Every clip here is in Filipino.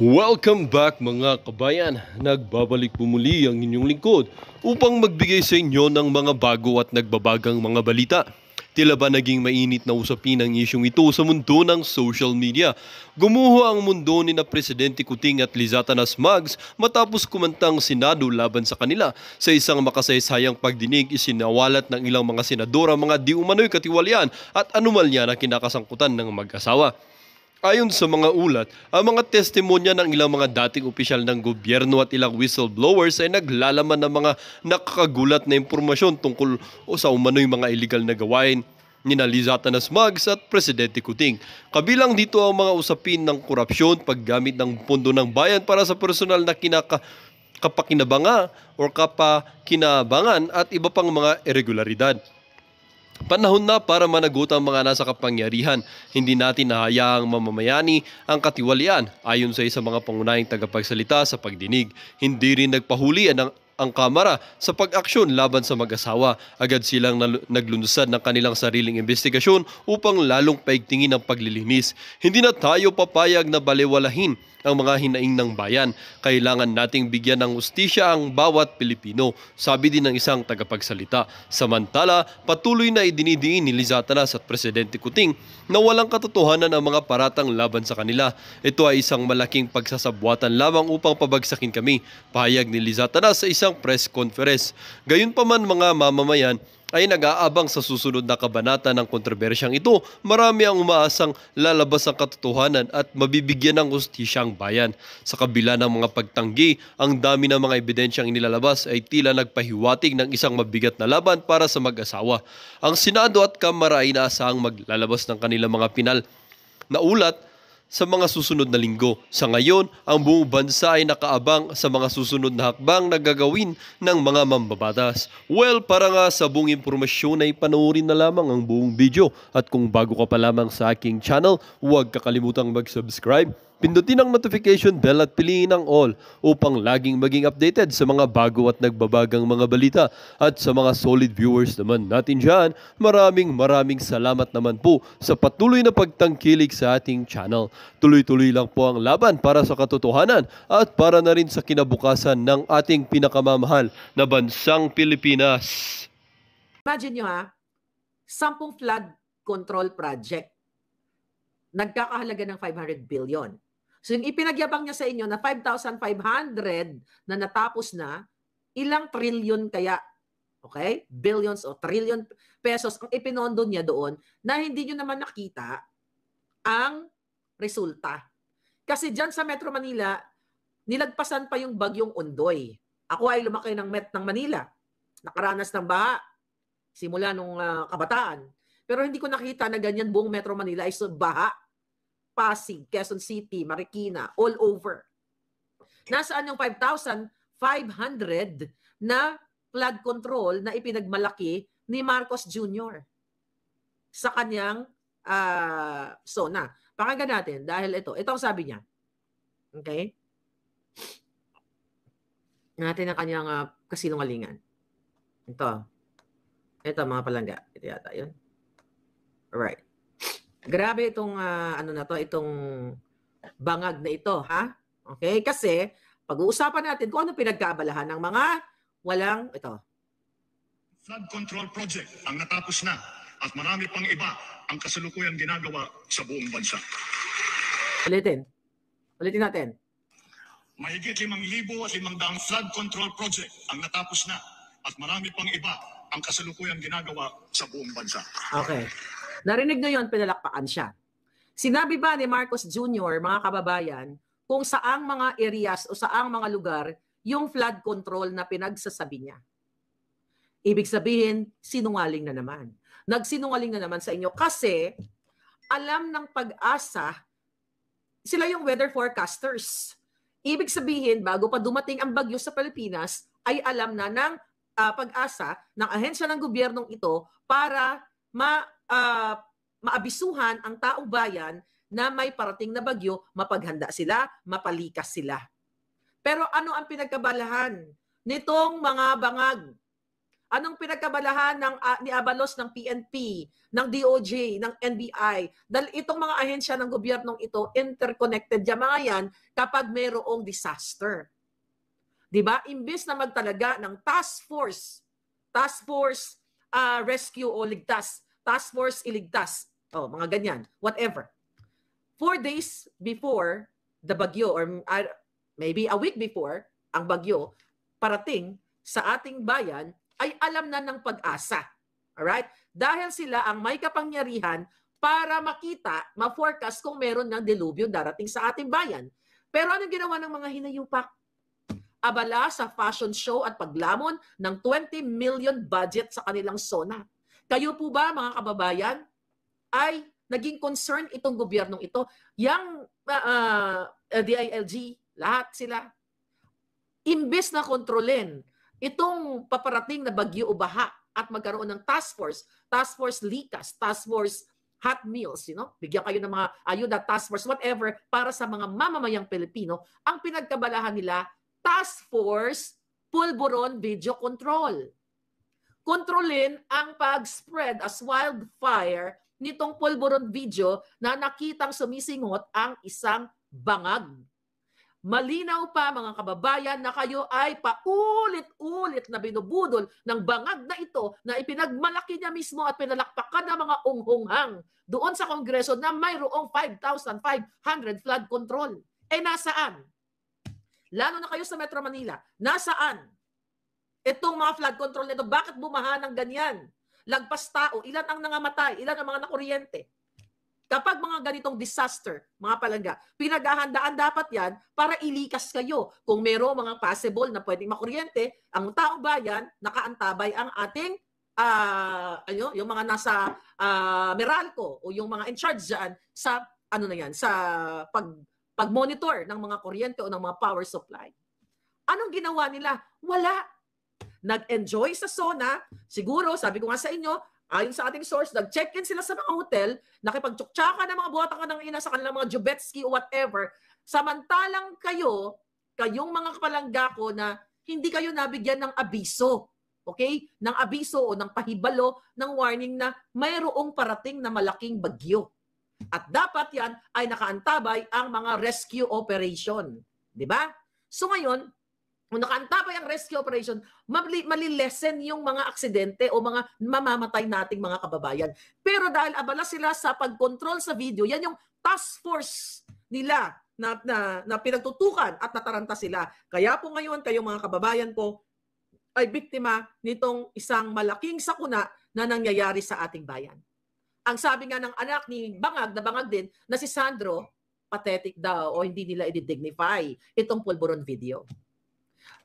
Welcome back mga kabayan. Nagbabalik po muli ang inyong lingkod upang magbigay sa inyo ng mga bago at nagbabagang mga balita. Tila ba naging mainit na usapin ang isyong ito sa mundo ng social media? Gumuho ang mundo ni na Presidente Kuting at Lizatanas Mags matapos kumantang Senado laban sa kanila. Sa isang makasaysayang pagdinig, isinawalat ng ilang mga senador ang mga di umano'y katiwalian at anomalya na kinakasangkutan ng mag-asawa. Ayon sa mga ulat, ang mga testimonya ng ilang mga dating opisyal ng gobyerno at ilang whistleblowers ay naglalaman ng mga nakakagulat na impormasyon tungkol sa umano'y mga iligal na gawain ni Lizatanas Mags at Presidente Kuting. Kabilang dito ang mga usapin ng korupsyon, paggamit ng pondo ng bayan para sa personal na kapakinabangan o kapakinabangan at iba pang mga irregularidad. Panahon na para managot ang mga nasa kapangyarihan. Hindi natin nahayaang mamamayani ang katiwalian. Ayon sa isang mga pangunahing tagapagsalita sa pagdinig, hindi rin nagpahuli ang Kamara sa pag-aksyon laban sa mag-asawa. Agad silang naglunsad ng kanilang sariling investigasyon upang lalong paigtingin ang paglilinis. Hindi na tayo papayag na balewalahin ang mga hinaing ng bayan. Kailangan nating bigyan ng hustisya ang bawat Pilipino, sabi din ng isang tagapagsalita. Samantala, patuloy na idinidiin ni Lizatanas at Presidente Kuting na walang katotohanan ang mga paratang laban sa kanila. Ito ay isang malaking pagsasabwatan lamang upang pabagsakin kami, pahayag ni Lizatanas sa isang press conference. Gayunpaman mga mamamayan ay nag-aabang sa susunod na kabanata ng kontrobersyang ito. Marami ang umaasang lalabas ang katotohanan at mabibigyan ng hustisya ang bayan. Sa kabila ng mga pagtanggi, ang dami ng mga ebidensyang inilalabas ay tila nagpahiwatig ng isang mabigat na laban para sa mag-asawa. Ang Senado at Kamara ay inaasahang maglalabas ng kanilang mga pinal na ulat sa mga susunod na linggo. Sa ngayon, ang buong bansa ay nakaabang sa mga susunod na hakbang na gagawin ng mga mambabatas. Well, para nga sa buong impormasyon ay panoorin na lamang ang buong video. At kung bago ka pa lamang sa aking channel, huwag kakalimutang mag-subscribe. Pindutin ang notification bell at piliin ang all upang laging maging updated sa mga bago at nagbabagang mga balita. At sa mga solid viewers naman natin dyan, maraming salamat naman po sa patuloy na pagtangkilik sa ating channel. Tuloy-tuloy lang po ang laban para sa katotohanan at para na rin sa kinabukasan ng ating pinakamamahal na bansang Pilipinas. Imagine nyo 10 flood control project. Nagkakahalaga ng 500 billion. So yung ipinagyabang niya sa inyo na 5,500 na natapos na, ilang trillion kaya? Okay? Billions o trillion pesos ang ipinondo niya doon na hindi nyo naman nakita ang resulta. Kasi dyan sa Metro Manila, nilagpasan pa yung bagyong Ondoy. Ako ay lumaki ng Manila. Nakaranas ng baha simula nung kabataan. Pero hindi ko nakita na ganyan buong Metro Manila ay baha. Pasig, Quezon City, Marikina, all over. Nasaan yung 5,500 na flood control na ipinagmalaki ni Marcos Jr. sa kanyang zona? Pakinggan natin dahil ito ang sabi niya. Okay? Natin ang kanyang kasinungalingan. Ito mga palangga. Ito yata yun. Alright. Grabe itong itong bangag na ito, ha? Okay? Kasi pag-uusapan natin kung ano pinagkaabalahan ng mga walang flood control project ang natapos na at marami pang iba ang kasalukuyang ginagawa sa buong bansa. Ulitin natin. Mahigit 5,500 flood control project ang natapos na at marami pang iba ang kasalukuyang ginagawa sa buong bansa. Okay. Narinig nyo yun, pinalakpakan siya. Sinabi ba ni Marcos Jr., mga kababayan, kung saang mga areas o saang mga lugar yung flood control na pinagsasabi niya? Ibig sabihin, sinungaling na naman. Nagsinungaling na naman sa inyo kasi alam ng Pag-asa, sila yung weather forecasters. Ibig sabihin, bago pa dumating ang bagyo sa Pilipinas, ay alam na ng Pag-asa, ng ahensya ng gobyernong ito para maabisuhan ang taong bayan na may parating na bagyo, mapaghanda sila, mapalikas sila. Pero ano ang pinagkabalahan nitong mga bangag Anong pinagkabalahan ni Abalos ng PNP, ng DOJ, ng NBI? Dahil itong mga ahensya ng gobyernong ito, interconnected yung mga yan kapag mayroong disaster. Diba? Imbis na magtalaga ng task force rescue o ligtas, task force iligtas, mga ganyan, whatever. 4 days before the bagyo or maybe a week before ang bagyo parating sa ating bayan ay alam na ng Pag-asa. Alright? Dahil sila ang may kapangyarihan para makita, ma-forecast kung meron ng delubyo darating sa ating bayan. Pero anong ginawa ng mga hinayupak? Abala sa fashion show at paglamon ng 20 million budget sa kanilang SONA. Kayo po ba, mga kababayan, ay naging concern itong gobyernong ito? Yang DILG, lahat sila. Imbes na kontrolin itong paparating na bagyo o baha at magkaroon ng task force likas, task force hot meals, bigyan kayo ng mga ayuda, task force, whatever, para sa mga mamamayang Pilipino, ang pinagkabalahan nila, task force pulburon video control. Kontrolin ang pag-spread as wildfire nitong pulburon video na nakitang sumisingot ang isang bangag. Malinaw pa, mga kababayan, na kayo ay paulit-ulit na binubudol ng bangag na ito na ipinagmalaki niya mismo at pinalakpakan ng mga unghunghang doon sa Kongreso na mayroong 5,500 flood control. Nasaan? Lalo na kayo sa Metro Manila. Nasaan itong mga flood control nito? Bakit bumaha ng ganyan? Lagpas tao, ilan ang nangamatay, ilan ang mga nakuryente? Kapag mga ganitong disaster, mga palangga, pinaghahandaan dapat yan para ilikas kayo. Kung mayroong mga possible na pwedeng makuryente, ang taong bayan, nakaantabay ang ating, yung mga nasa Meralco o yung mga in charge dyan sa, sa pag-monitor ng mga kuryente o ng mga power supply. Anong ginawa nila? Wala. Nag-enjoy sa SONA. Siguro, sabi ko nga sa inyo, ayon sa ating source, nag-check-in sila sa mga hotel, nakipag-tsuktsakan ng mga buhatang ng ina sa kanilang mga Jubetski o whatever. Samantalang kayong mga kapalangga ko na hindi kayo nabigyan ng abiso. Okay? Ng abiso o ng pahibalo, ng warning na mayroong parating na malaking bagyo. At dapat yan ay nakaantabay ang mga rescue operation. Diba? So ngayon, kung nakaantabay ang rescue operation, malilesen yung mga aksidente o mga mamamatay nating mga kababayan. Pero dahil abala sila sa pag-control sa video, yan yung task force nila na pinagtutukan at nataranta sila. Kaya po ngayon, kayong mga kababayan ko ay biktima nitong isang malaking sakuna na nangyayari sa ating bayan. Ang sabi nga ng anak ni Bangag, na Bangag din, na si Sandro, pathetic daw o hindi nila i-dignify itong pulburon video.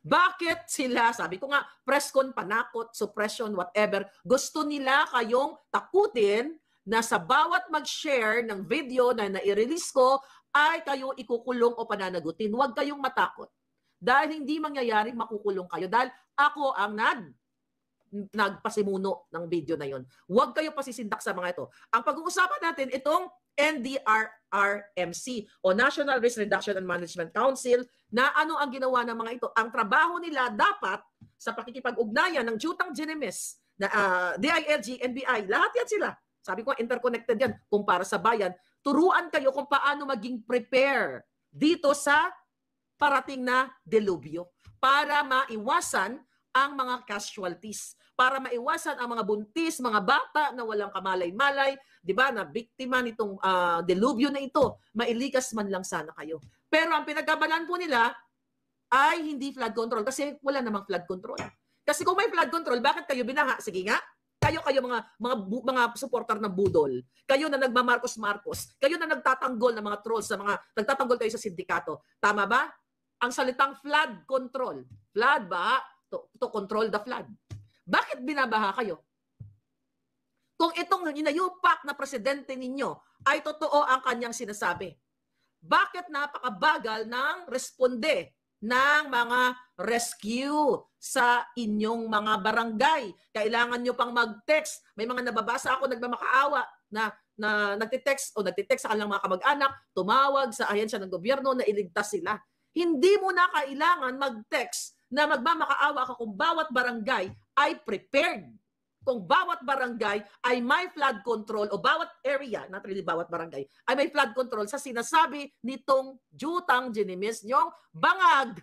Bakit sila, sabi ko nga, press con, panakot, suppression, whatever, gusto nila kayong takutin na sa bawat mag-share ng video na nai-release ko ay kayo ikukulong o pananagutin. Huwag kayong matakot. Dahil hindi mangyayaring makukulong kayo. Dahil ako ang nagpasimuno ng video na yon. Huwag kayo pasisindak sa mga ito. Ang pag-uusapan natin, itong NDRRMC o National Risk Reduction and Management Council, na ano ang ginawa ng mga ito. Ang trabaho nila dapat sa pakikipag-ugnayan ng Jutang Ginemes, na DILG, NBI, lahat yan sila. Sabi ko, interconnected yan. Kung para sa bayan, turuan kayo kung paano maging prepare dito sa parating na delubyo para maiwasan ang mga casualties, para maiwasan ang mga buntis, mga bata na walang kamalay-malay, di ba, na biktima nitong delubyo na ito, mailikas man lang sana kayo. Pero ang pinagkabalan po nila ay hindi flood control kasi wala namang flood control. Kasi kung may flood control, bakit kayo binaha? Sige nga, kayo mga supporter ng budol. Kayo na nagmamarkos-markos. Kayo na nagtatanggol ng mga trolls, nagtatanggol kayo sa sindikato. Tama ba? Ang salitang flood control. Flood ba? To control the flood. Bakit binabaha kayo? Kung itong inayupak na presidente ninyo ay totoo ang kanyang sinasabi, bakit napakabagal ng responde ng mga rescue sa inyong mga barangay? Kailangan nyo pang mag-text. May mga nababasa ako nagmamakaawa na nagtitext sa kanilang mga kamag-anak, tumawag sa ahensya ng gobyerno na iligtas sila. Hindi mo na kailangan mag-text na magmamakaawa ka kung bawat barangay ay prepared. Kung bawat barangay ay may flood control o bawat area, not really bawat barangay, ay may flood control sa sinasabi nitong Jutang Ginimis nyong bangag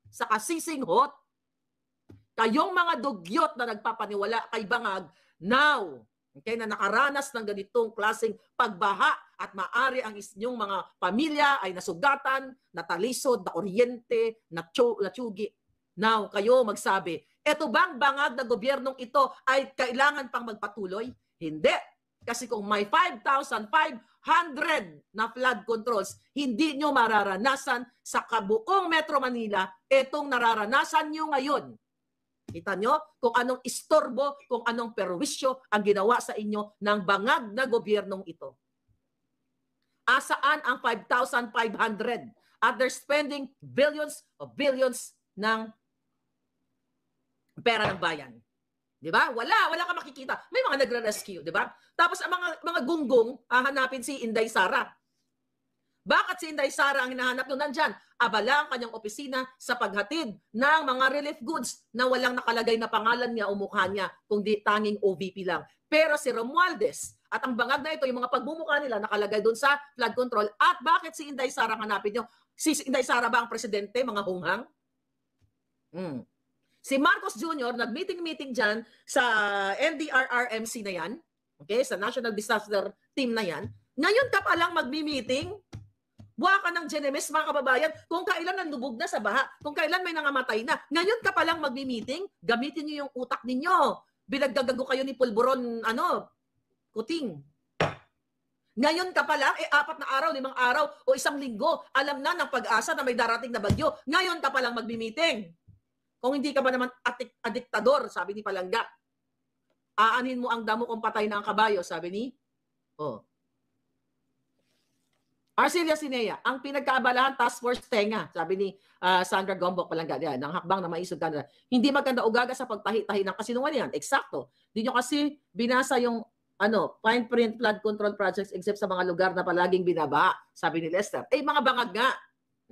sa kasisinghot. Kayong mga dugyot na nagpapaniwala kay bangag, now, okay, na nakaranas ng ganitong klaseng pagbaha at maari ang inyong mga pamilya ay nasugatan, natalisod, na kuryente, natsugi. Now, kayo magsabi, eto bang bangag na gobyernong ito ay kailangan pang magpatuloy? Hindi. Kasi kung may 5,500 na flood controls, hindi nyo mararanasan sa kabuong Metro Manila itong nararanasan nyo ngayon. Kita nyo kung anong istorbo, kung anong perwisyo ang ginawa sa inyo ng bangag na gobyernong ito. Asaan ang 5,500? At they're spending billions of billions ng pera ng bayan. Di ba? Wala ka makikita. May mga nagre-rescue, di ba? Tapos ang mga gunggong, hahanapin si Inday Sara. Bakit si Inday Sara ang hinahanap nyo nandyan? Abala ang kanyang opisina sa paghatid ng mga relief goods na walang nakalagay na pangalan niya o mukha niya, kundi tanging OVP lang. Pero si Romualdez at ang bangag na ito, yung mga pagmumukha nila nakalagay doon sa flood control. At bakit si Inday Sara ang hanapin nyo? Si Inday Sara ba ang presidente, mga hunghang? Si Marcos Jr. nag-meeting dyan sa NDRRMC na yan, okay, sa National Disaster Team na yan. Ngayon ka pa lang mag-meeting, buha ka ng Genemes, mga kababayan, kung kailan nanlubog na sa baha, kung kailan may nangamatay na. Ngayon ka pa lang mag-meeting, gamitin nyo yung utak ninyo. Binagdagago kayo ni Pulburon, Kuting. Ngayon ka pa lang, 4 na araw, 5 araw, o 1 linggo, alam na ng Pag-asa na may darating na bagyo. Ngayon ka pa lang mag-meeting. Kung hindi ka ba naman adiktador, sabi ni Palangga, aanhin mo ang damo kung patay na ang kabayo, sabi ni Arcelia Sinea, ang pinagkaabalahan Task Force Tenga, sabi ni Sandra Gombok Palangga, yan, ng hakbang na maisog Canada. Hindi maganda ugaga sa pagtahi-tahi ng kasinungalingan. Eksakto. Hindi nyo kasi binasa yung fine print flood control projects except sa mga lugar na palaging binaba, sabi ni Lester. Mga bangag nga.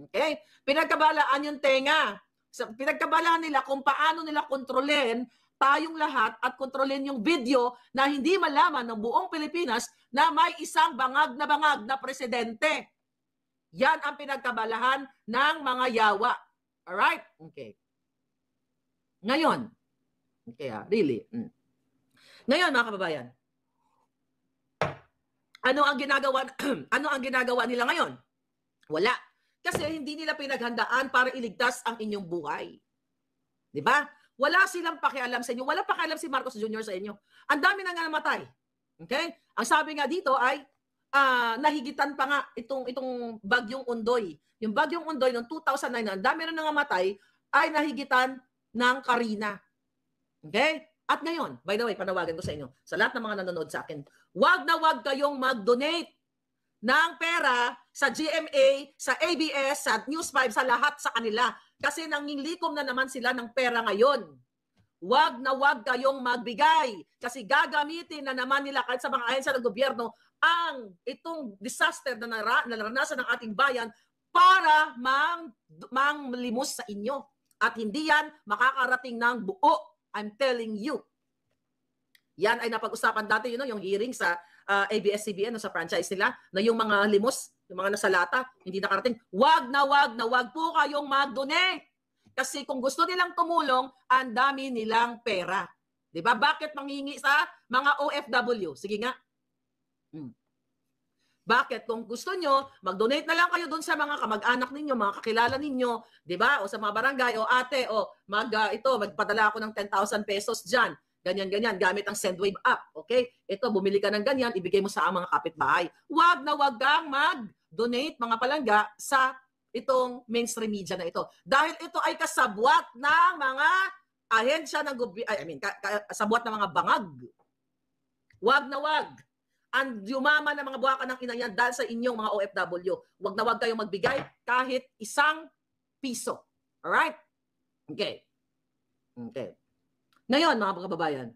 Okay? Pinagkabalaan yung tenga. Pinagkabalaan nila kung paano nila kontrolin tayong lahat at kontrolin yung video na hindi malaman ng buong Pilipinas na may isang bangag na presidente. Yan ang pinagkabalahan ng mga yawa. Alright? Okay. Ngayon, okay, really. Ngayon, mga kababayan, ano ang ginagawa nila ngayon? Wala. Kasi hindi nila pinaghandaan para iligtas ang inyong buhay. Di ba? Wala silang pakialam sa inyo. Wala pakialam si Marcos Jr. sa inyo. Ang dami na nga namatay. Okay? Ang sabi nga dito ay nahigitan pa nga itong Bagyong Undoy. Yung Bagyong Undoy noong 2009, ang dami na nangamatay ay nahigitan ng Karina. Okay? At ngayon, by the way, panawagan ko sa inyo, sa lahat ng mga nanonood sa akin, wag na wag kayong mag-donate ng pera sa GMA, sa ABS, sa News 5, sa lahat sa kanila. Kasi nanginglikom na naman sila ng pera ngayon. Wag na wag kayong magbigay. Kasi gagamitin na naman nila kahit sa mga ahensya ng gobyerno ang itong disaster na naranasan ng ating bayan para manglimos sa inyo. At hindi yan makakarating ng buo. I'm telling you. Yan ay napag-usapan dati, yung hearing sa ABS-CBN sa franchise nila na yung mga limos, yung mga nasa lata, hindi nakarating. Wag na wag po kayong mag-donate. Kasi kung gusto nilang tumulong, ang dami nilang pera. Diba? Bakit manghingi sa mga OFW? Sige nga. Bakit? Kung gusto nyo, mag-donate na lang kayo dun sa mga kamag-anak ninyo, mga kakilala ninyo, diba? O sa mga barangay, o ate, o magpadala ako ng 10,000 pesos dyan. Ganyan, gamit ang SendWave app. Okay? Ito, bumili ka ng ganyan, ibigay mo sa mga kapitbahay. Wag na wag kang mag-donate, mga palangga, sa itong mainstream media na ito. Dahil ito ay kasabwat ng mga ahensya ng kasabwat ng mga bangag. Wag na wag. Ang yumaman ng mga buwakan ng inayan dahil sa inyong mga OFW. Wag na wag kayong magbigay kahit 1 piso. Alright? Okay. Ngayon, mga kababayan,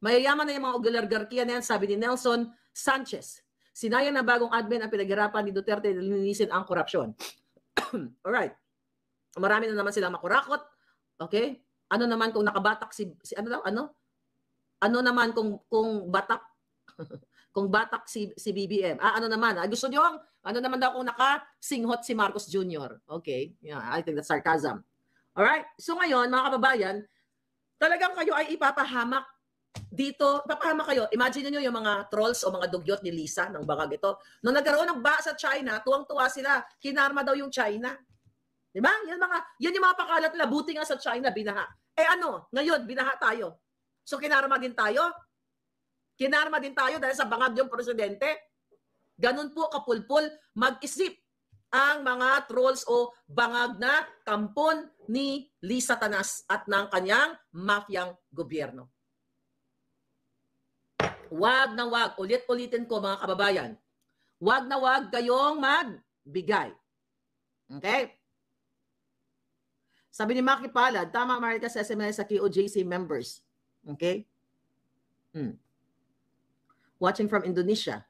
mayayaman na yung mga oligarkiya na yan, sabi ni Nelson Sanchez. Sinayang na bagong admin ang pinaghirapan ni Duterte na linisin ang korupsyon. Alright. Marami na naman silang makurakot. Okay? Ano naman kung nakabatak si ano daw, ano? Ano naman kung batak kung batak si BBM. Ano naman? Gusto niyo ano naman daw kung nakasinghot si Marcos Jr. Okay? Yeah, I think that's sarcasm. All right? So ngayon, mga kababayan, talagang kayo ay ipapahamak dito. Ipapahamak kayo. Imagine niyo yung mga trolls o mga dugyot ni Lisa ng bangag ito. Nung nagkaroon ng sa China, tuwang-tuwa sila. Kinarma daw yung China. Di ba? Yan yung mga pakalat nila. Buti nga sa China, binaha. Ngayon, binaha tayo. So, kinarma din tayo? Kinarma din tayo dahil sa bangag yung presidente? Ganun po kapulpul mag-isip ang mga trolls o bangag na kampon ni Lisa Tanas at ng kanyang mafyang gobyerno. Wag na wag, ulit-ulitin ko mga kababayan, wag na wag kayong magbigay. Okay? Sabi ni Maki Palad, tama Marika sa SMS sa QOJC members. Okay? Watching from Indonesia.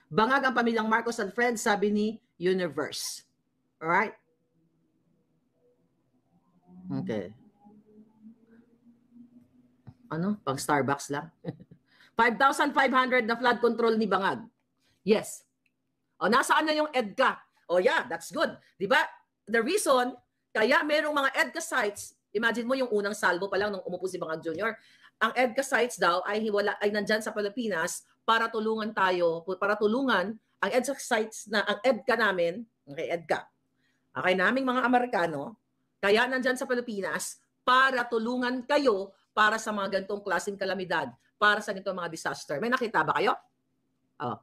Bangag ang pamilyang Marcos and friends, sabi ni Universe. Alright? Okay. Ano? Pang Starbucks lang? 5,500 na flood control ni Bangag. Yes. Nasaan na yung EDCA? Yeah, that's good. Diba? The reason, kaya merong mga EDCA sites, imagine mo yung unang salvo pa lang nung umupo si Bangag Jr., ang EDCA sites daw ay nandyan sa Pilipinas para tulungan tayo, para tulungan ang EDCA sites na, ang EDCA namin, okay, EDCA, okay, naming mga Amerikano, kaya nandyan sa Pilipinas para tulungan kayo para sa mga ganitong klaseng kalamidad, para sa ganitong mga disaster. May nakita ba kayo?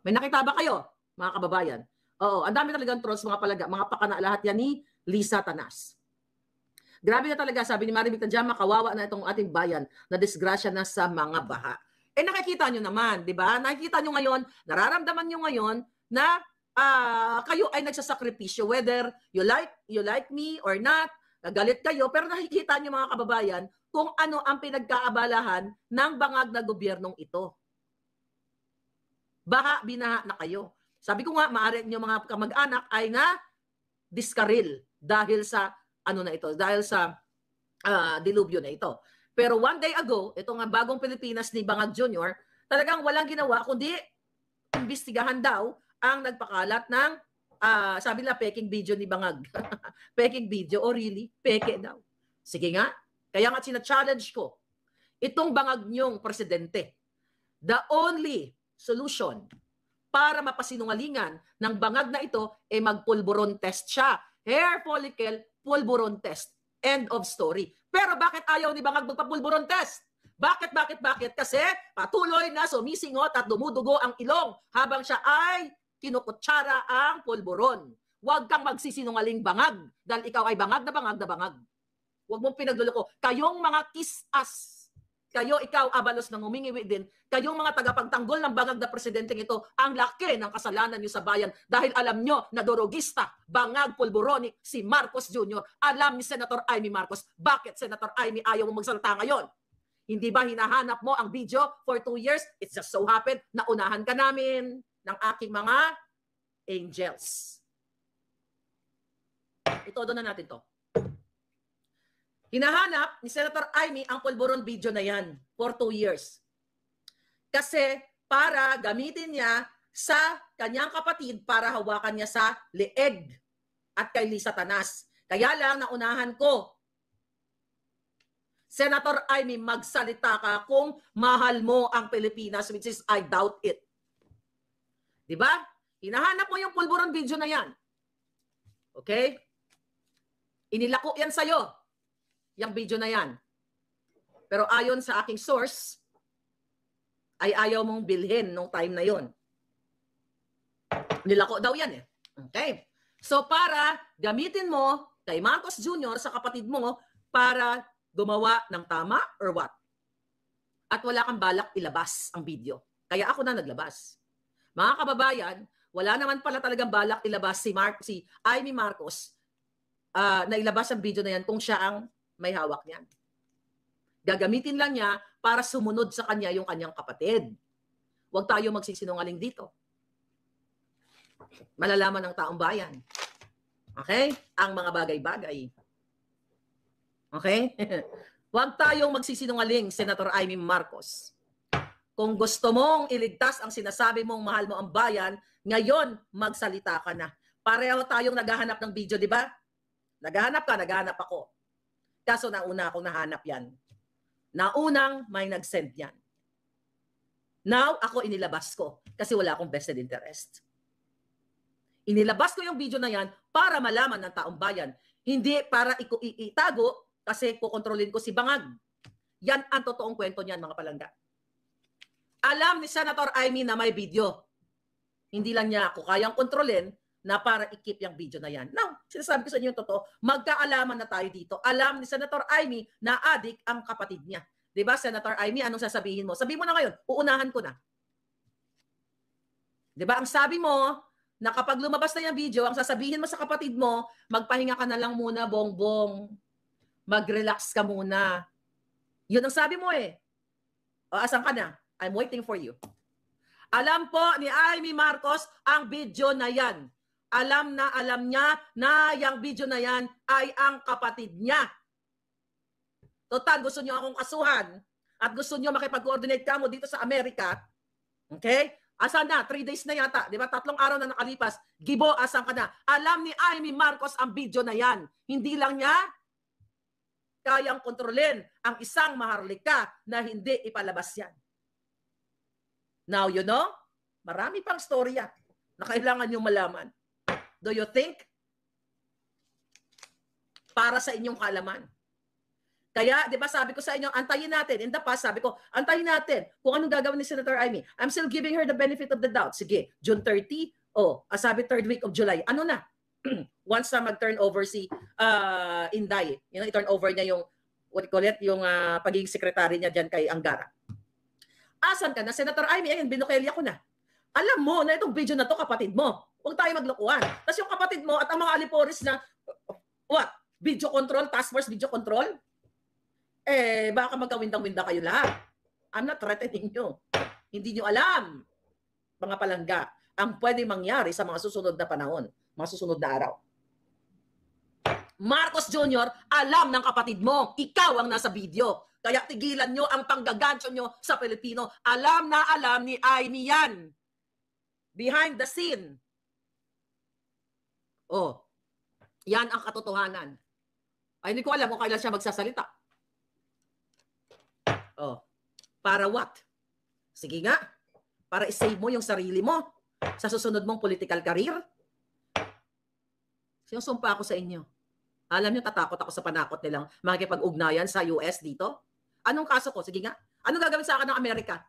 May nakita ba kayo, mga kababayan? Oo, ang dami talagang trolls, mga pakana, lahat yan ni Lisa Tanas. Grabe na talaga, sabi ni Maribik Tadjama, kawawa na itong ating bayan na disgrasya na sa mga baha. Nakikita nyo naman, di ba? Nakikita nyo ngayon, nararamdaman nyo ngayon na kayo ay nagsasakripisyo, whether you like me or not, galit kayo, pero nakikita nyo mga kababayan kung ano ang pinagkaabalahan ng bangag na gobyernong ito. Baha, binaha na kayo. Sabi ko nga, maaari nyo mga kamag-anak ay na-diskaril dahil sa dahil sa dilubyo na ito. Pero one day ago, ito nga bagong Pilipinas ni Bangag Jr., talagang walang ginawa kundi imbestigahan daw ang nagpakalat ng sabi nila peking video ni Bangag. Peking video, really? Peke daw. Sige nga, kaya nga sina-challenge ko itong Bangag nyong presidente. The only solution para mapasinungalingan ng bangag na ito ay magpulburon test siya. Hair follicle pulburon test. End of story. Pero bakit ayaw ni Bangag magpapulburon test? Bakit? Kasi patuloy na sumisingot at dumudugo ang ilong habang siya ay kinukutsara ang pulburon. Huwag kang magsisinungaling Bangag dahil ikaw ay bangag na bangag. Huwag mong pinagluloko. Kayong mga kiss-ass, ikaw, Abalos ng humingiwi din, kayong mga tagapagtanggol ng bangag na presidenteng ito, ang laki ng kasalanan nyo sa bayan dahil alam nyo na dorogista, bangag, pulburonic, si Marcos Jr. Alam ni Senator Amy Marcos, bakit Senator Amy ayaw mo magsalita ngayon? Hindi ba hinahanap mo ang video for 2 years? It just so happened na unahan ka namin ng aking mga angels. Itodo na natin to. Hinahanap ni Senator Amy ang pulburon video na yan for 2 years. Kasi para gamitin niya sa kanyang kapatid para hawakan niya sa leeg at kay Lisa Tanas. Kaya lang naunahan ko, Senator Amy, magsalita ka kung mahal mo ang Pilipinas, which is I doubt it. Diba? Hinahanap mo yung pulburon video na yan. Okay? Inilako yan sa'yo. Yung video na yan. Pero ayon sa aking source, ay ayaw mong bilhin nung time na yon. Nilako daw yan eh. Okay? So para gamitin mo kay Marcos Jr. sa kapatid mo para gumawa ng tama or what? At wala kang balak ilabas ang video. Kaya ako na naglabas. Mga kababayan, wala naman pala talagang balak ilabas si Amy Marcos na ilabas ang video na yan kung siya ang may hawak niyan. Gagamitin lang niya para sumunod sa kanya yung kanyang kapatid. Huwag tayo magsisinungaling dito. Malalaman ng taong bayan. Okay? Ang mga bagay-bagay. Okay? Huwag tayong magsisinungaling, Senator Amy Marcos. Kung gusto mong iligtas ang sinasabi mong mahal mo ang bayan, ngayon magsalita ka na. Pareho tayong naghahanap ng video, di ba? Naghahanap ka, naghahanap ako. Kaso nauna akong nahanap yan. Naunang may nag-send yan. Now, ako inilabas ko kasi wala akong vested interest. Inilabas ko yung video na yan para malaman ng taong bayan. Hindi para itago kasi kukontrolin ko si Bangag. Yan ang totoong kwento niyan, mga palangga. Alam ni Senator Amy na may video. Hindi lang niya ako kayang kontrolin na para i-keep yung video na yan. Now, sinasabi ko sa inyo yung totoo, magkaalaman na tayo dito. Alam ni Senator Amy na adik ang kapatid niya. Diba, Senator Amy, anong sasabihin mo? Sabihin mo na ngayon, uunahan ko na. Diba, ang sabi mo, na kapag lumabas na yung video, ang sasabihin mo sa kapatid mo, magpahinga ka na lang muna, bongbong. Mag-relax ka muna. Yun ang sabi mo eh. O, asan ka na? I'm waiting for you. Alam po ni Amy Marcos ang video na yan. Alam niya na yung video na yan ay ang kapatid niya. Total, gusto niyo akong kasuhan at gusto niyo makipag-coordinate ka mo dito sa Amerika. Okay? Asan na? 3 days na yata. Di ba? 3 araw na nakalipas. Gibo, asan ka na? Alam ni Amy Marcos ang video na yan. Hindi lang niya kayang kontrolin ang isang maharlika na hindi ipalabas yan. Now, you know, marami pang storya na kailangan nyo malaman. Do you think? Para sa inyong kaalaman. Kaya, di ba sabi ko sa inyo, antayin natin. In the past, sabi ko, antayin natin kung anong gagawin ni Senator Amy. I'm still giving her the benefit of the doubt. Sige, June 30, sabi 3rd week of July. Ano na? Once na mag-turn over si Inday, i-turn over niya yung, what you call it, yung pagiging sekretary niya dyan kay Angara. Asan ka na, Senator Amy? Ayun, binukelya ko na. Alam mo na itong video na to kapatid mo. Huwag tayo maglokohan. Tapos yung kapatid mo at ang mga aliporis na, what? Video control, task force video control? Baka magkawindang-winda kayo lahat. I'm not threatening you. Hindi nyo alam, mga palangga, ang pwede mangyari sa mga susunod na panahon, mga susunod na araw. Marcos Jr., alam ng kapatid mo, ikaw ang nasa video. Kaya tigilan nyo ang panggagancho nyo sa Pilipino. Alam na alam ni Amy yan. Behind the scene. Yan ang katotohanan. Ay, hindi ko alam kung kailan siya magsasalita. Para what? Sige nga. Para i-save mo yung sarili mo sa susunod mong political career. Sinusumpa ako sa inyo. Alam niyo, tatakot ako sa panakot nilang makikipag-ugnayan sa US dito. Anong kaso ko? Sige nga. Anong gagawin sa akin ng Amerika?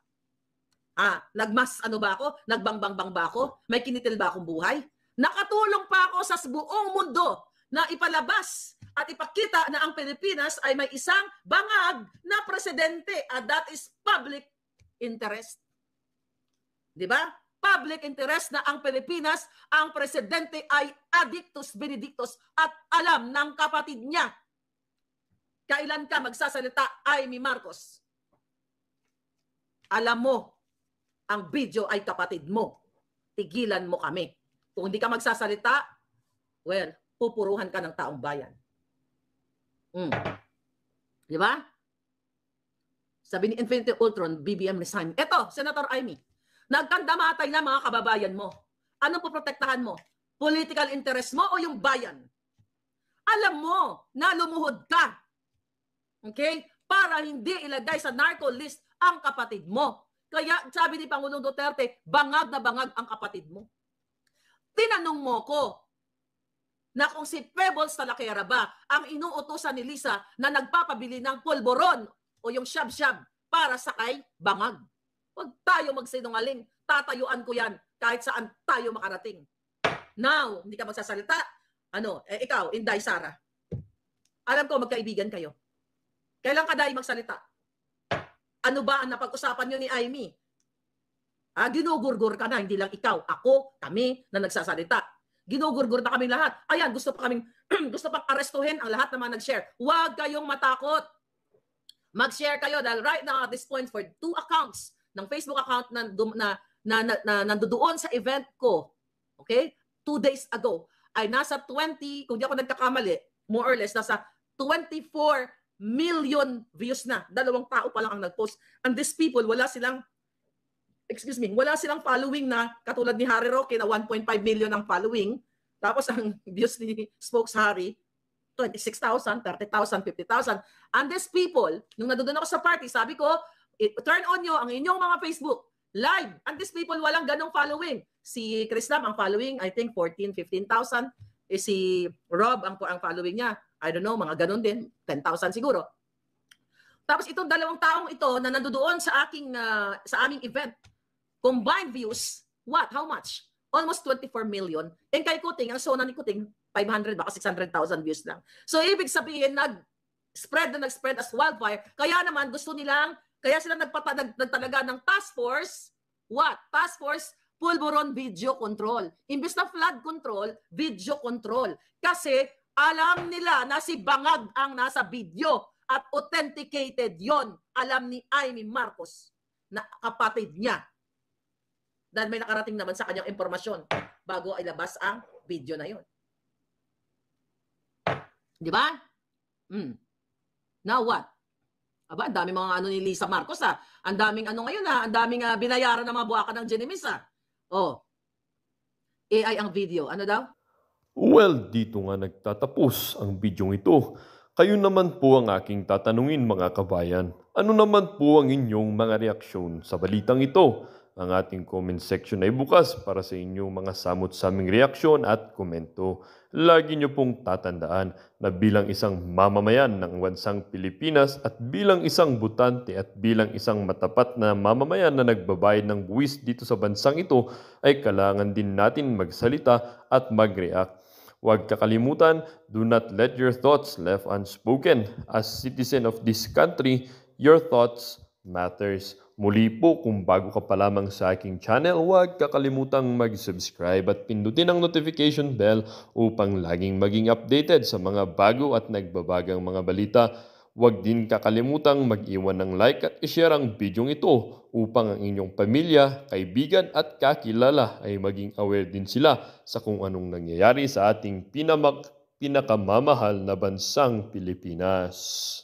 Nagmas ano ba ako? Nagbangbang ba ako? May kinitil ba akong buhay? Nakatulong pa ako sa buong mundo na ipalabas at ipakita na ang Pilipinas ay may isang bangag na presidente at that is public interest. Di ba? Public interest na ang Pilipinas, ang presidente ay addictus benedictus at alam ng kapatid niya. Kailan ka magsasalita, Amy Marcos? Alam mo, ang video ay kapatid mo. Tigilan mo kami. Kung hindi ka magsasalita, well, pupuruhan ka ng taong bayan. Di ba? Sabi ni Infinity Ultron, BBM resign. Eto, Senator Amy, nagkandamatay na mga kababayan mo. Anong poprotektahan mo? Political interest mo o yung bayan? Alam mo na lumuhod ka. Okay? Para hindi ilagay sa narco list ang kapatid mo. Kaya sabi ni Pangulong Duterte, bangag na bangag ang kapatid mo. Tinanong mo ko na kung si Pebbles Talakera ba ang inuutosan ni Lisa na nagpapabili ng pulboron o yung shab-shab para sa kay bangag. Huwag tayo magsinungaling. Tatayuan ko yan kahit saan tayo makarating. Now, hindi ka magsasalita. Ikaw, Inday Sara. Alam ko, magkaibigan kayo. Kailan ka dahil magsalita? Ano ba ang napag-usapan nyo ni Amy? Ginugurgur ka na, hindi lang ikaw. Ako, kami na nagsasalita. Ginugurgur na kami lahat. Ayan, gusto pang arestuhin ang lahat na mga nag-share. Huwag kayong matakot. Mag-share kayo dahil right now at this point for 2 accounts ng Facebook account na nandoon sa event ko, okay, 2 days ago, ay nasa 20, kung di ako nagkakamali, more or less, nasa 24 million views na. 2 tao pa lang ang nag-post. And these people, wala silang following na katulad ni Harry Roque na 1.5 million ang following. Tapos ang views ni Spokes Harry, 26,000, 30,000, 50,000. And these people, nung nandoon ako sa party, sabi ko, turn on nyo ang inyong mga Facebook live. And these people, walang ganong following. Si Chris Lam, ang following, I think 14, 15,000. Si Rob, ang following niya, I don't know, mga ganon din, 10,000 siguro. Tapos itong 2 taong ito na nandoon sa aming event, combined views, what? How much? Almost 24 million. And kay Kuting, ang sona ni Kuting, 500, baka 600,000 views lang. So, ibig sabihin, nag-spread as wildfire. Kaya naman, kaya sila nagtalaga ng task force, what? Task force, Pulburon Video Control. Imbis na flood control, video control. Kasi, alam nila na si Bangag ang nasa video at authenticated yon. Alam ni Amy Marcos na kapatid niya. Dahil may nakarating naman sa kanyang impormasyon bago ilabas ang video na yon. Di ba? Now what? Aba, ang daming mga ni Lisa Marcos Ang daming ngayon ang daming binayaran ng mga buwakan ng Genemis Oh. AI ang video. Ano daw? Well, dito nga nagtatapos ang bidyong ito. Kayo naman po ang aking tatanungin mga kabayan. Ano naman po ang inyong mga reaksyon sa balitang ito? Ang ating comment section ay bukas para sa inyong mga samot-saming reaksyon at komento. Lagi niyo pong tatandaan na bilang isang mamamayan ng bansang Pilipinas at bilang isang butante at bilang isang matapat na mamamayan na nagbabayad ng buwis dito sa bansang ito ay kailangan din natin magsalita at mag-react. Huwag kakalimutan, do not let your thoughts left unspoken. As citizen of this country, your thoughts matters. Muli po, kung bago ka pa lamang sa aking channel, huwag kakalimutang mag-subscribe at pindutin ang notification bell upang laging maging updated sa mga bago at nagbabagang mga balita. Huwag din kakalimutang mag-iwan ng like at i-share ang bidyong ito upang ang inyong pamilya, kaibigan at kakilala ay maging aware din sila sa kung anong nangyayari sa ating pinakamamahal na bansang Pilipinas.